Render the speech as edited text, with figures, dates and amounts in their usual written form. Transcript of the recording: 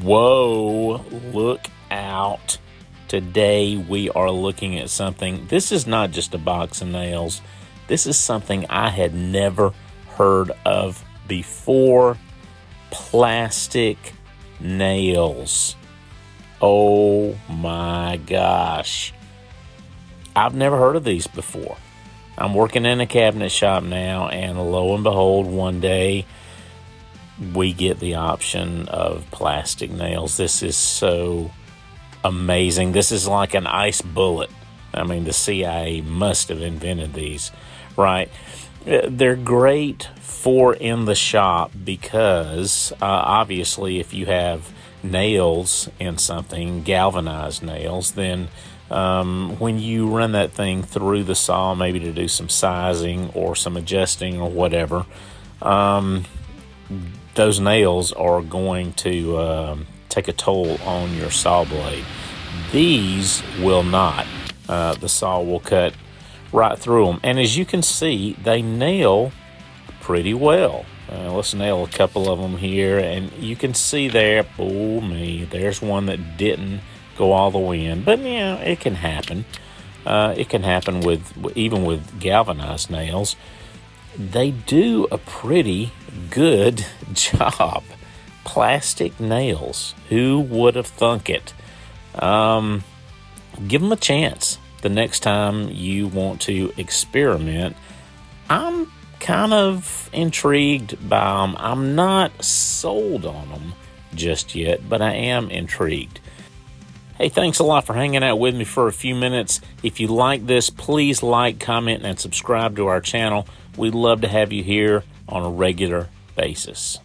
Whoa, look out. Today we are looking at something. This is not just a box of nails. This is something I had never heard of before. Plastic nails. Oh my gosh. I've never heard of these before. I'm working in a cabinet shop now, and lo and behold, one day we get the option of plastic nails. This is so amazing. This is like an ice bullet. I mean, the CIA must have invented these, right? They're great for in the shop because obviously if you have nails in something, galvanized nails, then when you run that thing through the saw, maybe to do some sizing or some adjusting or whatever, those nails are going to take a toll on your saw blade. These will not. The saw will cut right through them. And as you can see, they nail pretty well. Let's nail a couple of them here. And you can see there, oh me, there's one that didn't go all the way in. But, yeah, it can happen. It can happen even with galvanized nails. They do a pretty good job. Plastic nails. Who would have thunk it? Give them a chance the next time you want to experiment. I'm kind of intrigued by them. I'm not sold on them just yet, but I am intrigued. Hey, thanks a lot for hanging out with me for a few minutes. If you like this, please like, comment, and subscribe to our channel. We'd love to have you here on a regular basis.